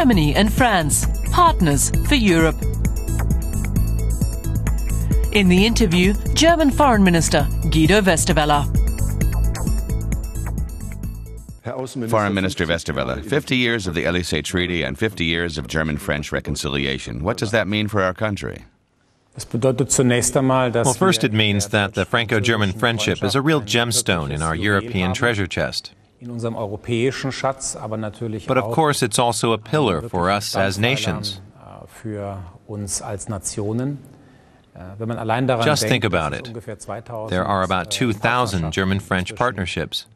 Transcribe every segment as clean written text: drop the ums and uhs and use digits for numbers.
Germany and France, partners for Europe. In the interview, German Foreign Minister Guido Westerwelle. Foreign Minister Westerwelle, 50 years of the Élysée Treaty and 50 years of German-French reconciliation. What does that mean for our country? Well, first it means that the Franco-German friendship is a real gemstone in our European treasure chest. But of course it's also a pillar for us as nations. Just think about it. There are about 2,000 German-French partnerships.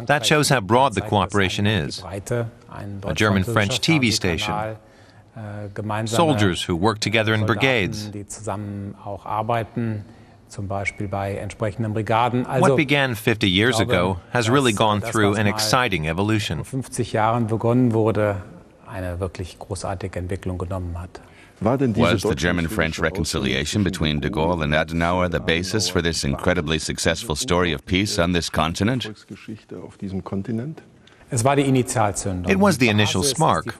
That shows how broad the cooperation is. A German-French TV station, soldiers who work together in brigades. What began 50 years ago has really gone through an exciting evolution. Was the German-French reconciliation between de Gaulle and Adenauer the basis for this incredibly successful story of peace on this continent? It was the initial spark,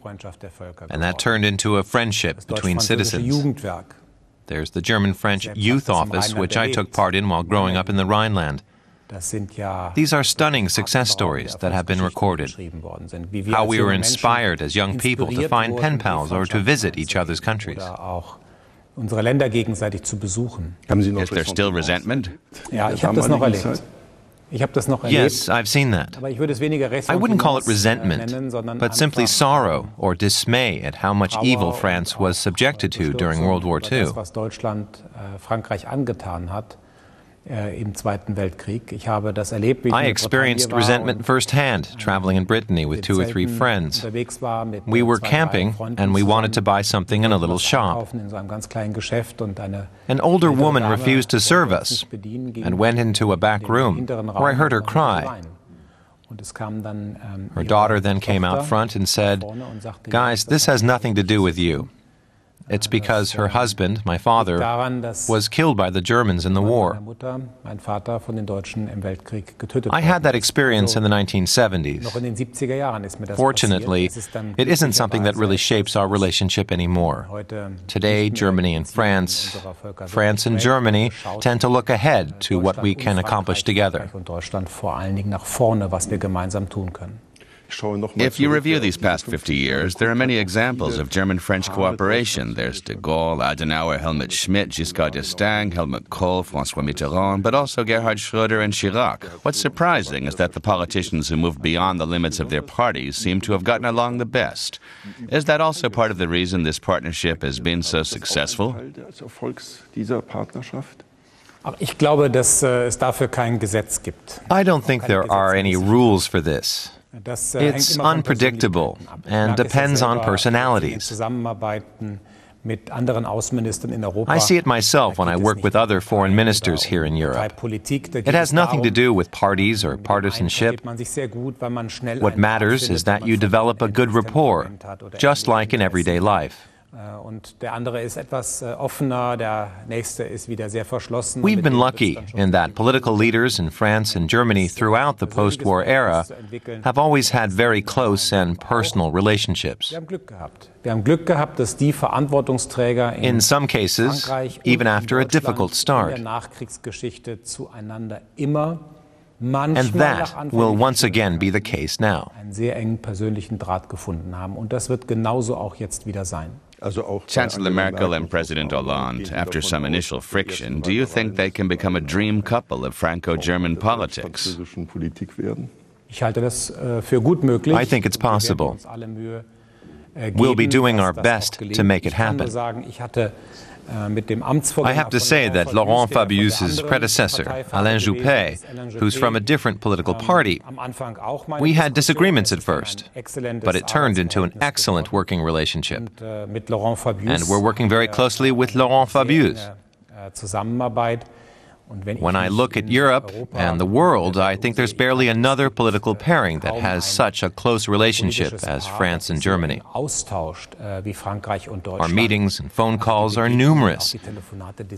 and that turned into a friendship between citizens. There's the German-French Youth Office, which I took part in while growing up in the Rhineland. These are stunning success stories that have been recorded. How we were inspired as young people to find pen pals or to visit each other's countries. Is there still resentment? Yes, I've seen that. I wouldn't call it resentment, but simply sorrow or dismay at how much evil France was subjected to during World War II. I experienced resentment firsthand, traveling in Brittany with 2 or 3 friends. We were camping, and we wanted to buy something in a little shop. An older woman refused to serve us and went into a back room, where I heard her cry. Her daughter then came out front and said, "Guys, this has nothing to do with you. It's because her husband, my father, was killed by the Germans in the war." I had that experience in the 1970s. Fortunately, it isn't something that really shapes our relationship anymore. Today, Germany and France and Germany tend to look ahead to what we can accomplish together. If you review these past 50 years, there are many examples of German-French cooperation. There's de Gaulle, Adenauer, Helmut Schmidt, Giscard d'Estaing, Helmut Kohl, François Mitterrand, but also Gerhard Schröder and Chirac. What's surprising is that the politicians who moved beyond the limits of their parties seem to have gotten along the best. Is that also part of the reason this partnership has been so successful? I don't think there are any rules for this. It's unpredictable and depends on personalities. I see it myself when I work with other foreign ministers here in Europe. It has nothing to do with parties or partisanship. What matters is that you develop a good rapport, just like in everyday life. We've been lucky in that political leaders in France and Germany throughout the post-war era have always had very close and personal relationships. In some cases, even after a difficult start. And that will once again be the case now. Chancellor Merkel and President Hollande, after some initial friction, do you think they can become a dream couple of Franco-German politics? I think it's possible. We'll be doing our best to make it happen. I have to say that Laurent Fabius's predecessor, Alain Juppé, who's from a different political party, we had disagreements at first, but it turned into an excellent working relationship. And we're working very closely with Laurent Fabius. When I look at Europe and the world, I think there's barely another political pairing that has such a close relationship as France and Germany. Our meetings and phone calls are numerous,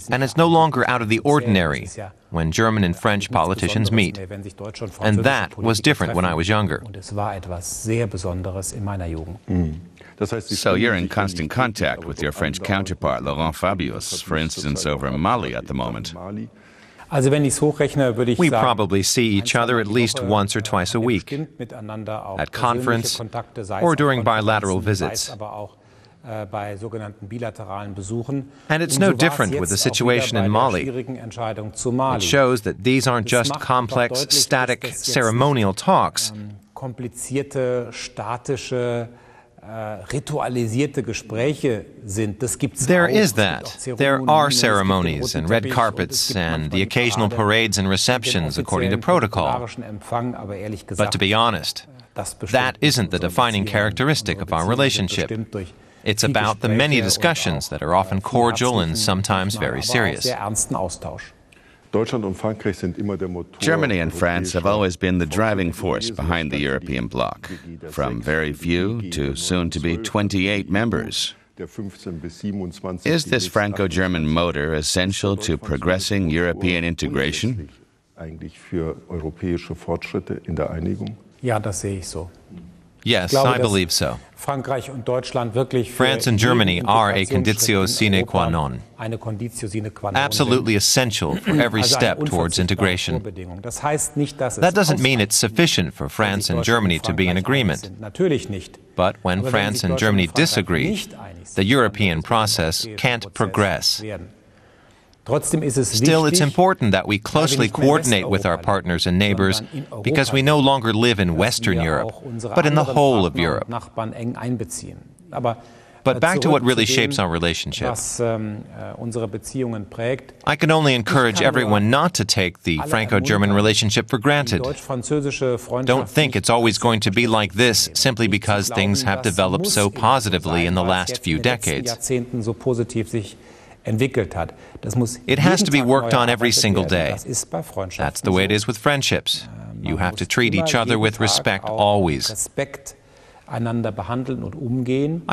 and it's no longer out of the ordinary when German and French politicians meet. And that was different when I was younger. So you're in constant contact with your French counterpart, Laurent Fabius, for instance, over Mali at the moment. We probably see each other at least once or twice a week, at conference or during bilateral visits. And it's no different with the situation in Mali. It shows that these aren't just complex, static, ceremonial talks. There is that. There are ceremonies and red carpets and the occasional parades and receptions according to protocol. But to be honest, that isn't the defining characteristic of our relationship. It's about the many discussions that are often cordial and sometimes very serious. Germany and France have always been the driving force behind the European bloc, from very few to soon to be 28 members. Is this Franco-German motor essential to progressing European integration? Yes, I believe so. France and Germany are a conditio sine qua non, absolutely essential for every step towards integration. That doesn't mean it's sufficient for France and Germany to be in agreement. But when France and Germany disagree, the European process can't progress. Still, it's important that we closely coordinate with our partners and neighbors because we no longer live in Western Europe, but in the whole of Europe. But back to what really shapes our relationship. I can only encourage everyone not to take the Franco-German relationship for granted. Don't think it's always going to be like this simply because things have developed so positively in the last few decades. It has to be worked on every single day. That's the way it is with friendships. You have to treat each other with respect always. I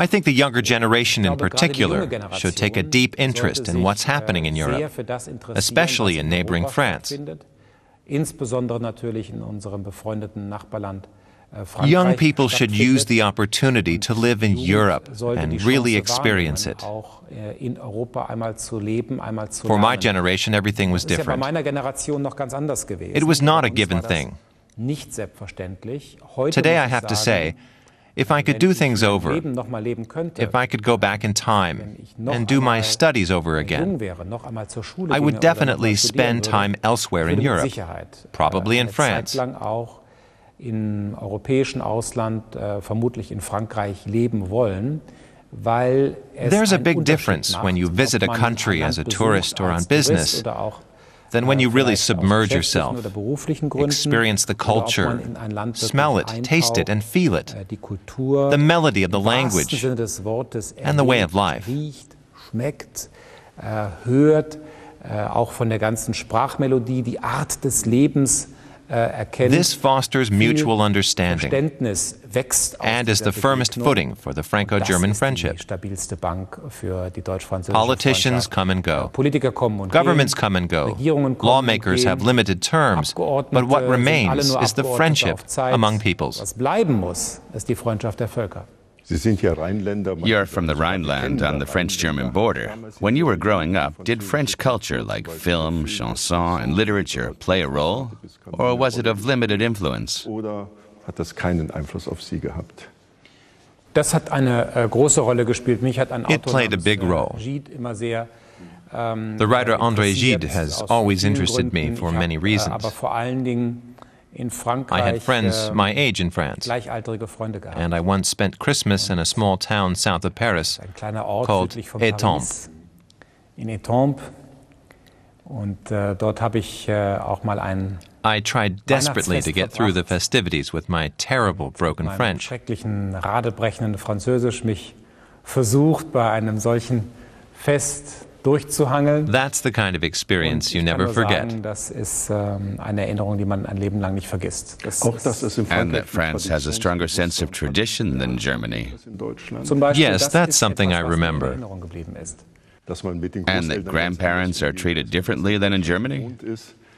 think the younger generation in particular should take a deep interest in what's happening in Europe, especially in neighboring France. Young people should use the opportunity to live in Europe and really experience it. For my generation, everything was different. It was not a given thing. Today, I have to say, if I could do things over, if I could go back in time and do my studies over again, I would definitely spend time elsewhere in Europe, probably in France. Im europäischen Ausland, vermutlich in Frankreich, leben wollen, weil es There's a big difference when you visit a country as a tourist or on business than when you really submerge yourself, experience the culture, smell it, taste it, and feel it, the melody of the language, and the way of life. Schmeckt, hört, auch von der ganzen Sprachmelodie, die Art des Lebens. This fosters mutual understanding and is the firmest footing for the Franco-German friendship. Politicians come and go. Governments come and go. Lawmakers have limited terms. But what remains is the friendship among peoples. You're from the Rhineland on the French-German border. When you were growing up, did French culture like film, chanson, and literature play a role? Or was it of limited influence? It played a big role. The writer André Gide has always interested me for many reasons. I had friends my age in France, and I once spent Christmas in a small town south of Paris called Étampes. I tried desperately to get through the festivities with my terrible broken French. That's the kind of experience you never forget. And that France has a stronger sense of tradition than Germany. Yes, that's something I remember. And that grandparents are treated differently than in Germany?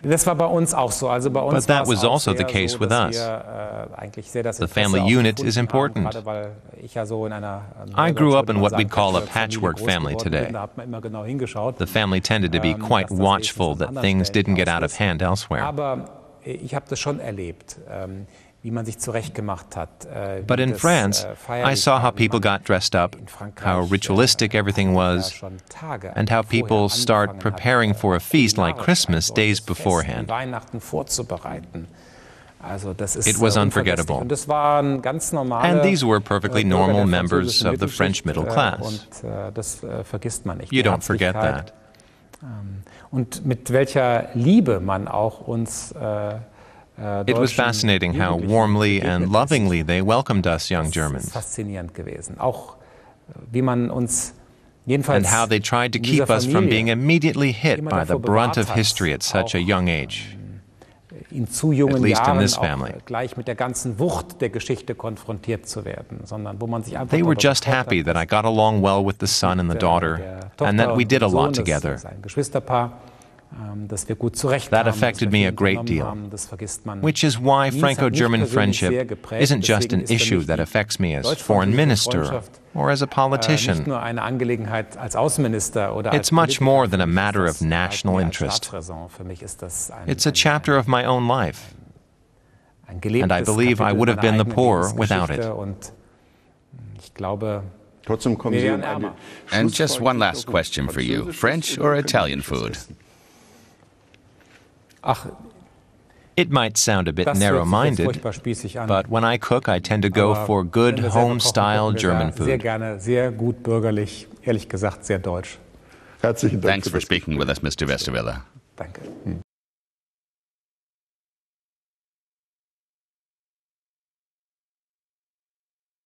Das war bei uns auch so. Also bei uns But that war es was auch also the sehr case so, with dass us. wir, eigentlich sehr das The Interesse family auch unit is gefunden haben, important. gerade weil ich ja so in einer, I grew up in what we'd call a Patchwork-Familie patchwork groß family geworden today. bin. Da hat man immer genau hingeschaut, The family tended to be quite dass das watchful wenigstens an that anderen things Stellen didn't get aus out of ist. hand elsewhere. Aber ich habe das schon erlebt, wie man sich zurechtgemacht hat. But in France, I saw how people got dressed up, how ritualistic everything was, and how people start preparing for a feast like Christmas days beforehand. It was unforgettable. And these were perfectly normal members of the French middle class. You don't forget that. Und mit welcher Liebe man auch uns It was fascinating how warmly and lovingly they welcomed us young Germans, faszinierend gewesen. Auch wie man uns jedenfalls and how they tried to keep us from being immediately hit by the brunt of history at such a young age. In zu jungen At least in Jahren this auch family. gleich mit der ganzen Wucht der Geschichte konfrontiert zu werden, sondern wo man sich einfach They were darüber just gefreut happy hat, that I got along well with the son and the daughter, der Tochter and that we und did a dem lot Sohn, together. das ist ein Geschwisterpaar, dass wir gut zurechtkamen, That affected dass wir me a viel great unternommen deal, haben, das vergisst man which is why nie. Es hat Franco-German mich persönlich sehr friendship geprägt, isn't just an deswegen ist für issue mich that die affects me as deutsch-französische foreign minister Freundschaft, or as a nicht politician. nur eine Angelegenheit als Außenminister oder It's als much Politiker. more than a Für mich matter ist of das national als interest. Staatsräson. Für mich ist das It's a chapter of my own life, ein gelebtes and I believe I Kapitel would have been the meiner poorer eigenen without Lebensgeschichte. it. Und ich glaube, Trotzdem kommen wir Sie wären ärmer. And just one last question for you. French or Italian food? Ach, It might sound a bit das hört sich jetzt narrow-minded, furchtbar spießig an. but when I cook, I tend to go Aber for wenn good wir selber home-style kochen, German kochen wir sehr food. gerne, sehr gut bürgerlich, ehrlich gesagt sehr deutsch. Herzlichen Dank. Thanks for speaking with us, Mr. Westerwelle. Danke.